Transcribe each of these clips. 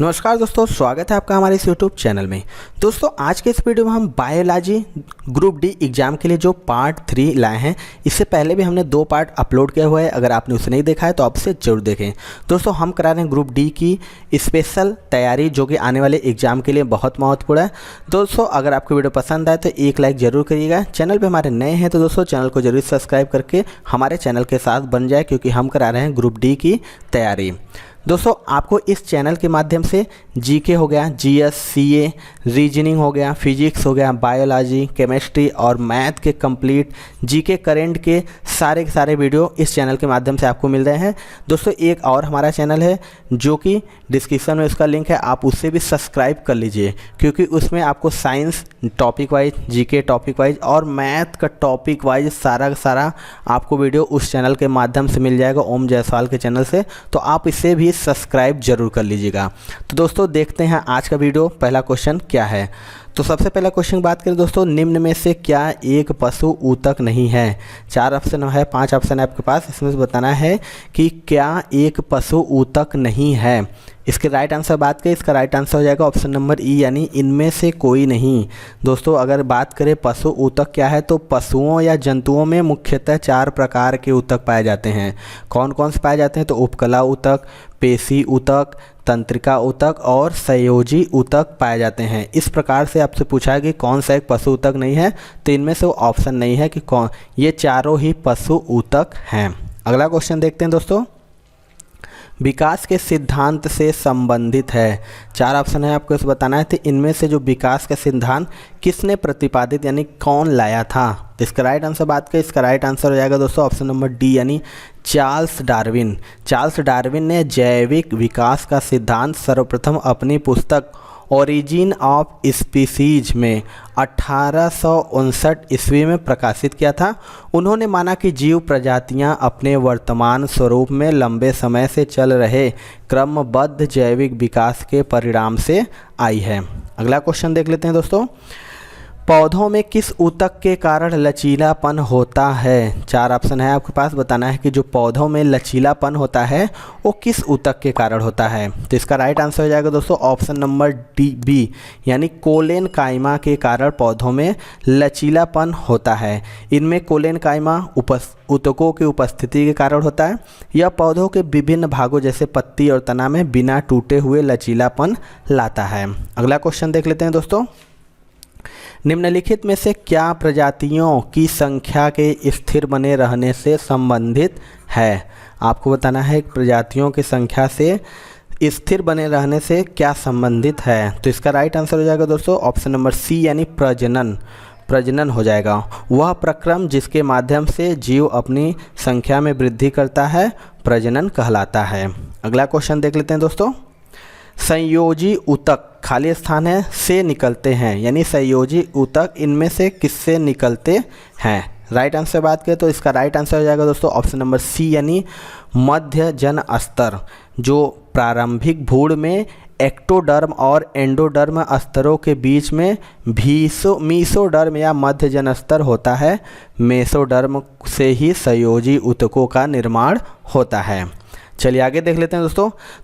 नमस्कार दोस्तों, स्वागत है आपका हमारे इस YouTube चैनल में। दोस्तों आज के इस वीडियो में हम बायोलॉजी ग्रुप डी एग्ज़ाम के लिए जो पार्ट 3 लाए हैं। इससे पहले भी हमने 2 पार्ट अपलोड किया हुआ है, अगर आपने उसे नहीं देखा है तो आप उसे जरूर देखें। दोस्तों हम करा रहे हैं ग्रुप डी की स्पेशल तैयारी जो कि आने वाले एग्ज़ाम के लिए बहुत महत्वपूर्ण है। दोस्तों अगर आपको वीडियो पसंद आए तो एक लाइक ज़रूर करिएगा। चैनल पर हमारे नए हैं तो दोस्तों चैनल को जरूर सब्सक्राइब करके हमारे चैनल के साथ बन जाए, क्योंकि हम करा रहे हैं ग्रुप डी की तैयारी। दोस्तों आपको इस चैनल के माध्यम से जीके हो गया, जीएस, सीए, रीजनिंग हो गया, फिजिक्स हो गया, बायोलॉजी, केमिस्ट्री और मैथ के कंप्लीट जीके करंट के सारे वीडियो इस चैनल के माध्यम से आपको मिल रहे हैं। दोस्तों एक और हमारा चैनल है जो कि डिस्क्रिप्शन में उसका लिंक है, आप उससे भी सब्सक्राइब कर लीजिए, क्योंकि उसमें आपको science topic wise, GK topic wise और मैथ का टॉपिक वाइज सारा आपको वीडियो उस चैनल के माध्यम से मिल जाएगा, ओम जायसवाल के चैनल से। तो आप इसे भी सब्सक्राइब जरूर कर लीजिएगा। तो दोस्तों देखते हैं आज का वीडियो। पहला क्वेश्चन क्या है, तो सबसे पहला क्वेश्चन की बात करें दोस्तों, निम्न में से क्या एक पशु ऊतक नहीं है? 4 ऑप्शन है, 5 ऑप्शन है आपके पास, इसमें से बताना है कि क्या एक पशु ऊतक नहीं है। इसके राइट आंसर बात करें, इसका राइट आंसर हो जाएगा ऑप्शन नंबर ई, यानी इनमें से कोई नहीं। दोस्तों अगर बात करें पशु ऊतक क्या है, तो पशुओं या जंतुओं में मुख्यतः 4 प्रकार के ऊतक पाए जाते हैं। कौन कौन से पाए जाते हैं? तो उपकला ऊतक, पेशी ऊतक, तंत्रिका ऊतक और संयोजी ऊतक पाए जाते हैं। इस प्रकार से आपसे पूछा है कि कौन सा एक पशु ऊतक नहीं है, तो इनमें से वो ऑप्शन नहीं है कि कौन, ये चारों ही पशु ऊतक हैं। अगला क्वेश्चन देखते हैं दोस्तों, विकास के सिद्धांत से संबंधित है। 4 ऑप्शन है, आपको इसे बताना है। तो इनमें से जो विकास का सिद्धांत किसने प्रतिपादित यानी कौन लाया था? तो इसका राइट आंसर बात करें, इसका राइट आंसर हो जाएगा दोस्तों ऑप्शन नंबर डी, यानी चार्ल्स डार्विन। चार्ल्स डार्विन ने जैविक विकास का सिद्धांत सर्वप्रथम अपनी पुस्तक ओरिजिन ऑफ स्पीसीज में 1859 ईस्वी में प्रकाशित किया था। उन्होंने माना कि जीव प्रजातियां अपने वर्तमान स्वरूप में लंबे समय से चल रहे क्रमबद्ध जैविक विकास के परिणाम से आई है। अगला क्वेश्चन देख लेते हैं दोस्तों, पौधों में किस ऊतक के कारण लचीलापन होता है? 4 ऑप्शन है आपके पास, बताना है कि जो पौधों में लचीलापन होता है वो किस ऊतक के कारण होता है। तो इसका राइट आंसर हो जाएगा दोस्तों ऑप्शन नंबर डी बी, यानी कोलेनकाइमा के कारण पौधों में लचीलापन होता है। इनमें कोलेनकाइमा ऊतकों की उपस्थिति के कारण होता है। यह पौधों के विभिन्न भागों जैसे पत्ती और तना में बिना टूटे हुए लचीलापन लाता है। अगला क्वेश्चन देख लेते हैं दोस्तों, निम्नलिखित में से क्या प्रजातियों की संख्या के स्थिर बने रहने से संबंधित है? आपको बताना है प्रजातियों की संख्या से स्थिर बने रहने से क्या संबंधित है। तो इसका राइट आंसर हो जाएगा दोस्तों ऑप्शन नंबर सी, यानी प्रजनन हो जाएगा। वह प्रक्रम जिसके माध्यम से जीव अपनी संख्या में वृद्धि करता है प्रजनन कहलाता है। अगला क्वेश्चन देख लेते हैं दोस्तों, संयोजी ऊतक खाली स्थान है से निकलते हैं, यानी संयोजी ऊतक इनमें से किससे निकलते हैं? राइट आंसर बात करें तो इसका राइट आंसर हो जाएगा दोस्तों ऑप्शन नंबर सी, यानी मध्य जन स्तर। जो प्रारंभिक भ्रूण में एक्टोडर्म और एंडोडर्म स्तरों के बीच में मीसोडर्म या मध्य जन स्तर होता है, मेसोडर्म से ही संयोजी ऊतकों का निर्माण होता है। चलिए आगे देख लेते हैं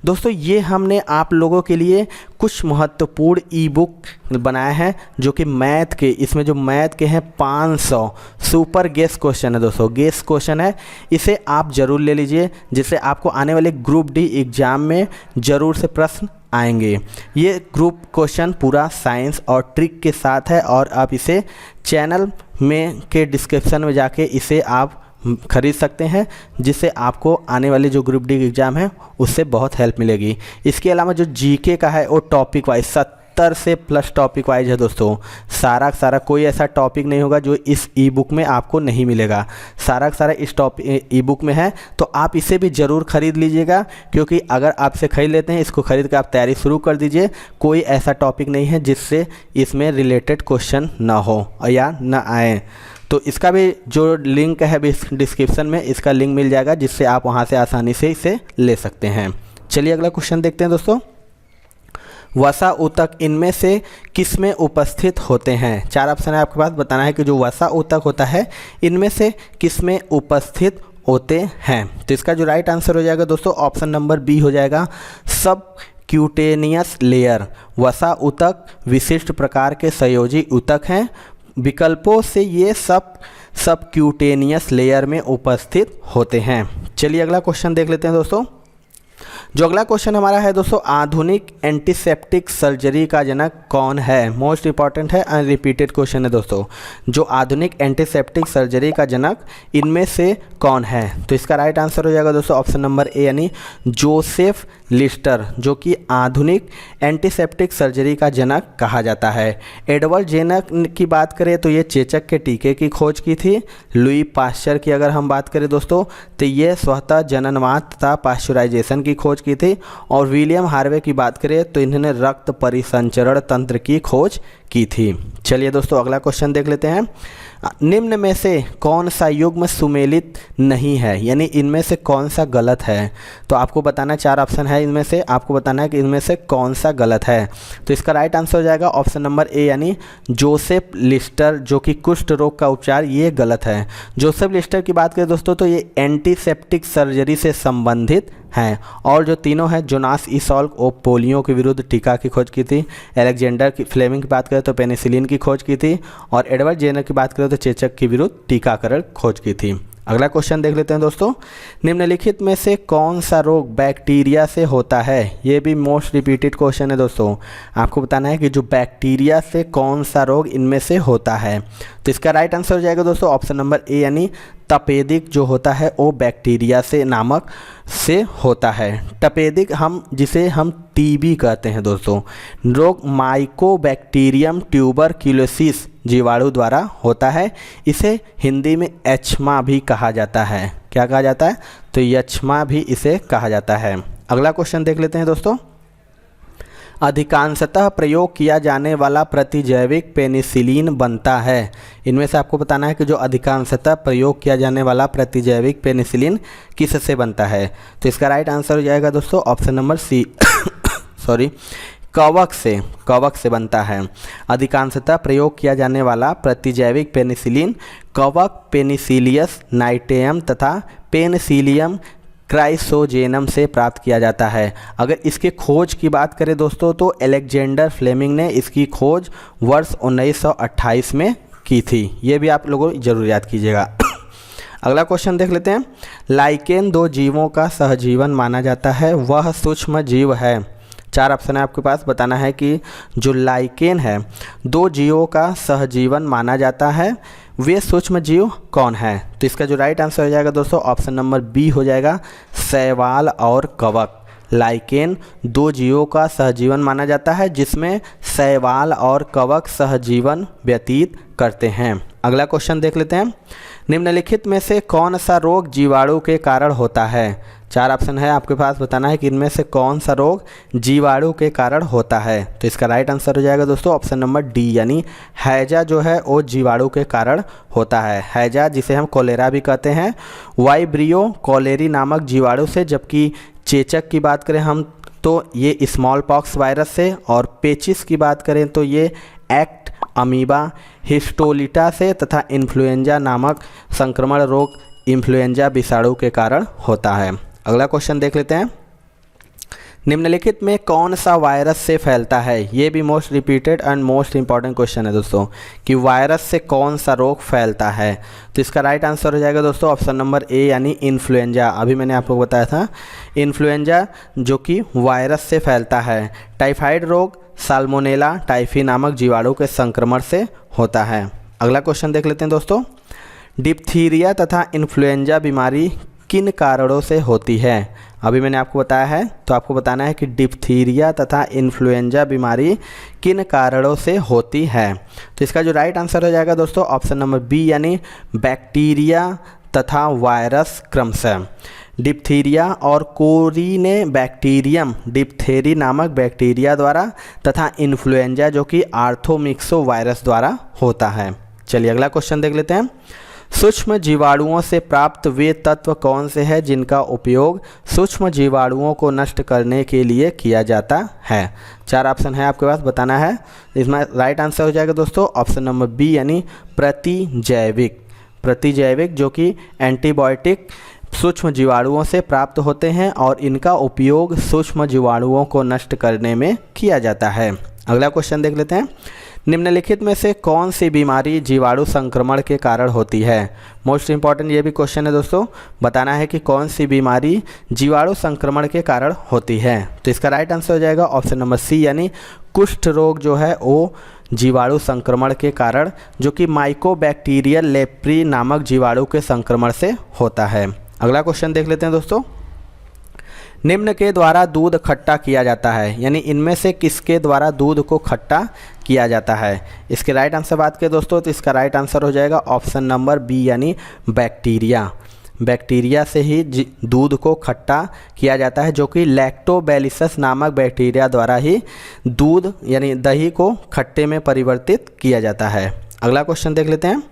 दोस्तों ये हमने आप लोगों के लिए कुछ महत्वपूर्ण ई बुक बनाए हैं जो कि मैथ के, इसमें जो मैथ के हैं 500 सुपर गेस क्वेश्चन है दोस्तों, गेस क्वेश्चन है। इसे आप ज़रूर ले लीजिए, जिससे आपको आने वाले ग्रुप डी एग्ज़ाम में ज़रूर से प्रश्न आएंगे। ये ग्रुप क्वेश्चन पूरा साइंस और ट्रिक के साथ है, और आप इसे चैनल में के डिस्क्रिप्शन में जाके इसे आप खरीद सकते हैं, जिससे आपको आने वाले जो ग्रुप डी एग्ज़ाम है उससे बहुत हेल्प मिलेगी। इसके अलावा जो जीके का है वो टॉपिक वाइज 70 से प्लस टॉपिक वाइज है दोस्तों। सारा कोई ऐसा टॉपिक नहीं होगा जो इस ई बुक में आपको नहीं मिलेगा, सारा इस ई बुक में है। तो आप इसे भी ज़रूर ख़रीद लीजिएगा, क्योंकि अगर आप इसे खरीद लेते हैं, इसको खरीद कर आप तैयारी शुरू कर दीजिए। कोई ऐसा टॉपिक नहीं है जिससे इसमें रिलेटेड क्वेश्चन ना हो या ना आए। तो इसका भी जो लिंक है डिस्क्रिप्शन में, इसका लिंक मिल जाएगा, जिससे आप वहां से आसानी से इसे ले सकते हैं। चलिए अगला क्वेश्चन देखते हैं दोस्तों, वसा ऊतक इनमें से किस में उपस्थित होते हैं? 4 ऑप्शन है आपके पास, बताना है कि जो वसा ऊतक होता है इनमें से किस में उपस्थित होते हैं। तो इसका जो राइट आंसर हो जाएगा दोस्तों ऑप्शन नंबर बी हो जाएगा, सब क्यूटेनियस लेयर, वसा ऊतक विशिष्ट प्रकार के संयोजी ऊतक हैं। विकल्पों से ये सब क्यूटेनियस लेयर में उपस्थित होते हैं। चलिए अगला क्वेश्चन देख लेते हैं दोस्तों। जो अगला क्वेश्चन हमारा है दोस्तों, आधुनिक एंटीसेप्टिक सर्जरी का जनक कौन है? मोस्ट इंपॉर्टेंट है, अनरिपीटेड क्वेश्चन है दोस्तों। जो आधुनिक एंटीसेप्टिक सर्जरी का जनक इनमें से कौन है? तो इसका राइट आंसर हो जाएगा दोस्तों ऑप्शन नंबर ए यानी जोसेफ लिस्टर, जो कि आधुनिक एंटीसेप्टिक सर्जरी का जनक कहा जाता है। एडवर्ड जेनर की बात करें तो ये चेचक के टीके की खोज की थी। लुई पाश्चर की अगर हम बात करें दोस्तों तो ये स्वतः जननवात तथा पाश्चराइजेशन की खोज की थी। और विलियम हार्वे की बात करें तो इन्होंने रक्त परिसंचरण तंत्र की खोज की थी। चलिए दोस्तों अगला क्वेश्चन देख लेते हैं। निम्न में से कौन सा युग्म सुमेलित नहीं है, यानी इनमें से कौन सा गलत है? तो आपको बताना, 4 ऑप्शन है इनमें से, आपको बताना है कि इनमें से कौन सा गलत है। तो इसका राइट आंसर हो जाएगा ऑप्शन नंबर ए यानी जोसेफ लिस्टर, जो कि कुष्ठ रोग का उपचार, ये गलत है। जोसेफ लिस्टर की बात करें दोस्तों तो ये एंटीसेप्टिक सर्जरी से संबंधित हैं। और जो तीनों हैं, जोनास ई सॉल्क वो पोलियो के विरुद्ध टीका की खोज की थी। अलेक्जेंडर की फ्लेमिंग की बात करें तो पेनिसिलिन की खोज की थी। और एडवर्ड जेनर की बात करें तो चेचक के विरुद्ध टीकाकरण खोज की थी। अगला क्वेश्चन देख लेते हैं दोस्तों। निम्नलिखित में से कौन सा रोग बैक्टीरिया से होता है? ये भी मोस्ट रिपीटेड क्वेश्चन है दोस्तों। आपको बताना है कि जो बैक्टीरिया से कौन सा रोग इनमें से होता है। तो इसका राइट आंसर हो जाएगा दोस्तों ऑप्शन नंबर ए यानी तपेदिक जो होता है वो बैक्टीरिया से नामक से होता है। तपेदिक जिसे हम टीबी कहते हैं दोस्तों, रोग माइकोबैक्टीरियम ट्यूबरक्यूलोसिस जीवाणु द्वारा होता है। इसे हिंदी में एचमा भी कहा जाता है। क्या कहा जाता है? तो यक्षमा भी इसे कहा जाता है। अगला क्वेश्चन देख लेते हैं दोस्तों। अधिकांशतः प्रयोग किया जाने वाला प्रतिजैविक पेनिसिलिन बनता है। इनमें से आपको बताना है कि जो अधिकांशतः प्रयोग किया जाने वाला प्रतिजैविक पेनिसिलिन किससे बनता है। तो इसका राइट आंसर हो जाएगा दोस्तों ऑप्शन नंबर सी कवक से बनता है। अधिकांशतः प्रयोग किया जाने वाला प्रतिजैविक पेनिसिलिन कवक पेनिसिलियस नाइटेयम तथा पेनिसिलियम क्राइसोजेनम से प्राप्त किया जाता है। अगर इसके खोज की बात करें दोस्तों तो अलेक्जेंडर फ्लेमिंग ने इसकी खोज वर्ष 1928 में की थी। ये भी आप लोगों जरूर याद कीजिएगा। अगला क्वेश्चन देख लेते हैं। लाइकेन 2 जीवों का सहजीवन माना जाता है, वह सूक्ष्म जीव है। 4 ऑप्शन है आपके पास, बताना है कि जो लाइकेन है 2 जीवों का सहजीवन माना जाता है, वे सूक्ष्म जीव कौन है? तो इसका जो राइट आंसर हो जाएगा दोस्तों ऑप्शन नंबर बी हो जाएगा शैवाल और कवक। लाइकेन 2 जीवों का सहजीवन माना जाता है जिसमें शैवाल और कवक सहजीवन व्यतीत करते हैं। अगला क्वेश्चन देख लेते हैं। निम्नलिखित में से कौन सा रोग जीवाणु के कारण होता है? 4 ऑप्शन है आपके पास, बताना है कि इनमें से कौन सा रोग जीवाणु के कारण होता है। तो इसका राइट आंसर हो जाएगा दोस्तों ऑप्शन नंबर डी यानी हैजा जो है वो जीवाणु के कारण होता है। हैजा जिसे हम कोलेरा भी कहते हैं, वाइब्रियो कोलेरी नामक जीवाणु से, जबकि चेचक की बात करें हम तो ये स्मॉल पॉक्स वायरस से, और पेचिस की बात करें तो ये एक्ट अमीबा हिस्टोलिटा से, तथा इन्फ्लुएंजा नामक संक्रमण रोग इन्फ्लुएंजा विषाणु के कारण होता है। अगला क्वेश्चन देख लेते हैं। निम्नलिखित में कौन सा वायरस से फैलता है? ये भी most repeated and most important question है दोस्तों कि वायरस से कौन सा रोग फैलता है। तो इसका राइट आंसर हो जाएगा दोस्तों ऑप्शन नंबर ए यानी इन्फ्लुएंजा। अभी मैंने आपको बताया था इन्फ्लुएंजा जो कि वायरस से फैलता है। टाइफाइड रोग साल्मोनेला टाइफी नामक जीवाणु के संक्रमण से होता है। अगला क्वेश्चन देख लेते हैं दोस्तों। डिप्थीरिया तथा इन्फ्लुएंजा बीमारी किन कारणों से होती है? अभी मैंने आपको बताया है, तो आपको बताना है कि डिप्थीरिया तथा इन्फ्लुएंजा बीमारी किन कारणों से होती है। तो इसका जो राइट आंसर हो जाएगा दोस्तों ऑप्शन नंबर बी यानी बैक्टीरिया तथा वायरस क्रमशः। डिप्थीरिया और कोरिने बैक्टीरियम डिप्थेरी नामक बैक्टीरिया द्वारा तथा इन्फ्लुएंजा जो कि आर्थोमिक्सो वायरस द्वारा होता है। चलिए अगला क्वेश्चन देख लेते हैं। सूक्ष्म जीवाणुओं से प्राप्त वे तत्व कौन से हैं जिनका उपयोग सूक्ष्म जीवाणुओं को नष्ट करने के लिए किया जाता है? 4 ऑप्शन है आपके पास, बताना है। इसमें राइट आंसर हो जाएगा दोस्तों ऑप्शन नंबर बी यानी प्रतिजैविक जो कि एंटीबायोटिक सूक्ष्म जीवाणुओं से प्राप्त होते हैं और इनका उपयोग सूक्ष्म जीवाणुओं को नष्ट करने में किया जाता है। अगला क्वेश्चन देख लेते हैं। निम्नलिखित में से कौन सी बीमारी जीवाणु संक्रमण के कारण होती है? मोस्ट इंपॉर्टेंट ये भी क्वेश्चन है दोस्तों, बताना है कि कौन सी बीमारी जीवाणु संक्रमण के कारण होती है। तो इसका राइट आंसर हो जाएगा ऑप्शन नंबर सी, यानी कुष्ठ रोग जो है वो जीवाणु संक्रमण के कारण, जो कि माइकोबैक्टीरियल लेप्री नामक जीवाणु के संक्रमण से होता है। अगला क्वेश्चन देख लेते हैं दोस्तों। निम्न के द्वारा दूध खट्टा किया जाता है, यानी इनमें से किसके द्वारा दूध को खट्टा किया जाता है? इसके राइट आंसर बात करें दोस्तों तो इसका राइट आंसर हो जाएगा ऑप्शन नंबर बी, यानी बैक्टीरिया। बैक्टीरिया से ही दूध को खट्टा किया जाता है, जो कि लैक्टोबैसिलस नामक बैक्टीरिया द्वारा ही दूध यानी दही को खट्टे में परिवर्तित किया जाता है। अगला क्वेश्चन देख लेते हैं।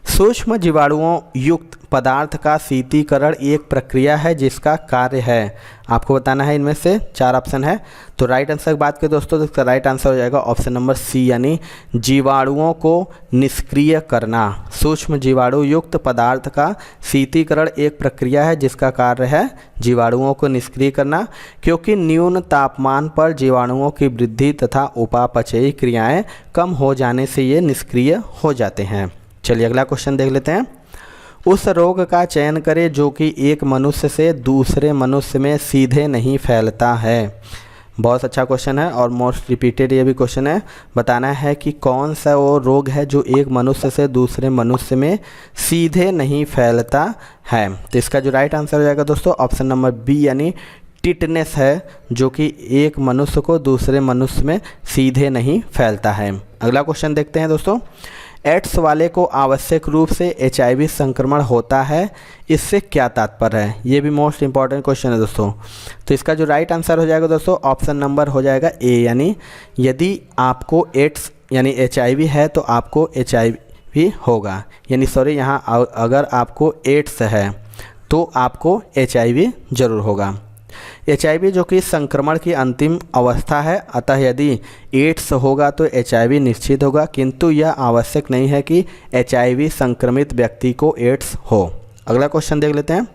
सूक्ष्म जीवाणुओं युक्त पदार्थ का शीतीकरण एक प्रक्रिया है जिसका कार्य है, आपको बताना है। इनमें से 4 ऑप्शन है, तो राइट आंसर की बात करें दोस्तों तो इसका राइट आंसर हो जाएगा ऑप्शन नंबर सी, यानी जीवाणुओं को निष्क्रिय करना। सूक्ष्म जीवाणु युक्त पदार्थ का शीतीकरण एक प्रक्रिया है जिसका कार्य है जीवाणुओं को निष्क्रिय करना, क्योंकि न्यून तापमान पर जीवाणुओं की वृद्धि तथा उपापचयी क्रियाएँ कम हो जाने से ये निष्क्रिय हो जाते हैं। चलिए अगला क्वेश्चन देख लेते हैं। उस रोग का चयन करें जो कि एक मनुष्य से दूसरे मनुष्य में सीधे नहीं फैलता है। बहुत अच्छा क्वेश्चन है और मोस्ट रिपीटेड ये भी क्वेश्चन है, बताना है कि कौन सा वो रोग है जो एक मनुष्य से दूसरे मनुष्य में सीधे नहीं फैलता है। तो इसका जो राइट आंसर हो जाएगा दोस्तों ऑप्शन नंबर बी, यानी टिटनेस है, जो कि एक मनुष्य को दूसरे मनुष्य में सीधे नहीं फैलता है। अगला क्वेश्चन देखते हैं दोस्तों। एड्स वाले को आवश्यक रूप से HIV संक्रमण होता है, इससे क्या तात्पर्य है? ये भी मोस्ट इंपॉर्टेंट क्वेश्चन है दोस्तों। तो इसका जो राइट आंसर हो जाएगा दोस्तों ऑप्शन नंबर हो जाएगा ए, यानी यदि आपको एड्स यानी HIV है तो आपको HIV होगा, यानी सॉरी यहाँ अगर आपको एड्स है तो आपको HIV जरूर होगा। HIV जो कि संक्रमण की अंतिम अवस्था है, अतः यदि एड्स होगा तो HIV निश्चित होगा, किंतु यह आवश्यक नहीं है कि HIV संक्रमित व्यक्ति को एड्स हो। अगला क्वेश्चन देख लेते हैं।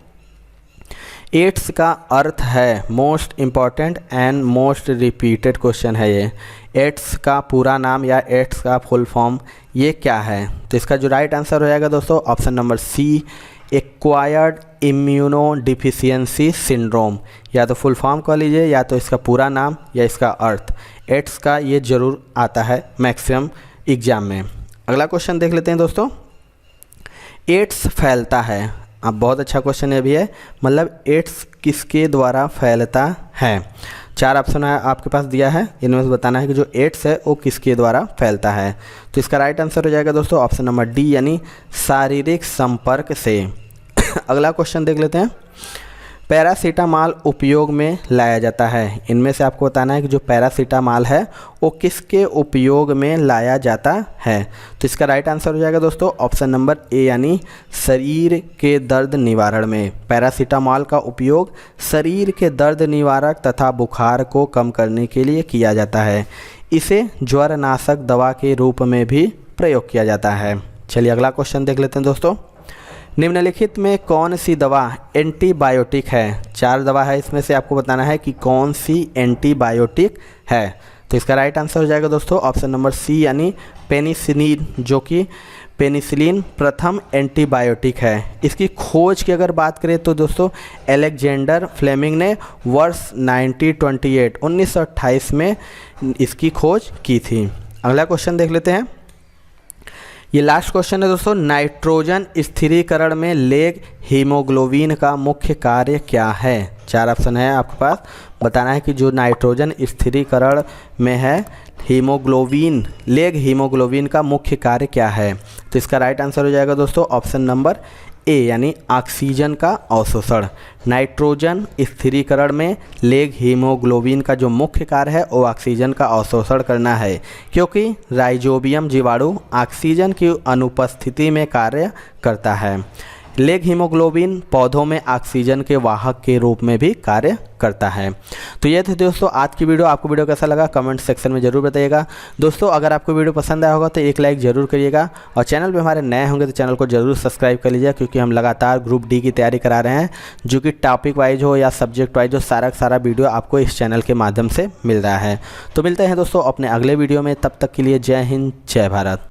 एड्स का अर्थ है, most important and most repeated question है ये। एड्स का पूरा नाम या एड्स का फुल फॉर्म ये क्या है? तो इसका जो राइट आंसर हो जाएगा दोस्तों option number C, acquired immuno deficiency syndrome. या तो फुल फॉर्म कह लीजिए या तो इसका पूरा नाम या इसका अर्थ। एड्स का ये जरूर आता है मैक्सिमम एग्जाम में। अगला क्वेश्चन देख लेते हैं दोस्तों। एड्स फैलता है, अब बहुत अच्छा क्वेश्चन ये भी है, मतलब एड्स किसके द्वारा फैलता है? 4 ऑप्शन है आपके पास दिया है, इनमें से बताना है कि जो एड्स है वो किसके द्वारा फैलता है। तो इसका राइट आंसर हो जाएगा दोस्तों ऑप्शन नंबर डी, यानी शारीरिक संपर्क से। अगला क्वेश्चन देख लेते हैं। पैरासीटामॉल उपयोग में लाया जाता है, इनमें से आपको बताना है कि जो पैरासीटामॉल है वो किसके उपयोग में लाया जाता है। तो इसका राइट आंसर हो जाएगा दोस्तों ऑप्शन नंबर ए, यानी शरीर के दर्द निवारण में। पैरासीटामॉल का उपयोग शरीर के दर्द निवारक तथा बुखार को कम करने के लिए किया जाता है। इसे ज्वरनाशक दवा के रूप में भी प्रयोग किया जाता है। चलिए अगला क्वेश्चन देख लेते हैं दोस्तों। निम्नलिखित में कौन सी दवा एंटीबायोटिक है? 4 दवा है, इसमें से आपको बताना है कि कौन सी एंटीबायोटिक है। तो इसका राइट आंसर हो जाएगा दोस्तों ऑप्शन नंबर सी, यानी पेनिसिलिन, जो कि पेनिसिलिन प्रथम एंटीबायोटिक है। इसकी खोज की अगर बात करें तो दोस्तों अलेक्जेंडर फ्लेमिंग ने वर्ष 1928 में इसकी खोज की थी। अगला क्वेश्चन देख लेते हैं। ये लास्ट क्वेश्चन है दोस्तों। नाइट्रोजन स्थिरीकरण में लेग हीमोग्लोबिन का मुख्य कार्य क्या है? 4 ऑप्शन है आपके पास, बताना है कि जो नाइट्रोजन स्थिरीकरण में है हीमोग्लोबिन, लेग हीमोग्लोबिन का मुख्य कार्य क्या है? तो इसका राइट आंसर हो जाएगा दोस्तों ऑप्शन नंबर ए, यानी ऑक्सीजन का अवशोषण। नाइट्रोजन स्थिरीकरण में लेग हीमोग्लोबिन का जो मुख्य कार्य है वो ऑक्सीजन का अवशोषण करना है, क्योंकि राइजोबियम जीवाणु ऑक्सीजन की अनुपस्थिति में कार्य करता है। लेग हीमोग्लोबिन पौधों में ऑक्सीजन के वाहक के रूप में भी कार्य करता है। तो ये थे दोस्तों आज की वीडियो। आपको वीडियो कैसा लगा कमेंट सेक्शन में ज़रूर बताइएगा। दोस्तों अगर आपको वीडियो पसंद आया होगा तो एक लाइक ज़रूर करिएगा, और चैनल पे हमारे नए होंगे तो चैनल को ज़रूर सब्सक्राइब कर लीजिए, क्योंकि हम लगातार ग्रुप डी की तैयारी करा रहे हैं, जो कि टॉपिक वाइज हो या सब्जेक्ट वाइज हो, सारा वीडियो आपको इस चैनल के माध्यम से मिल रहा है। तो मिलते हैं दोस्तों अपने अगले वीडियो में, तब तक के लिए जय हिंद जय भारत।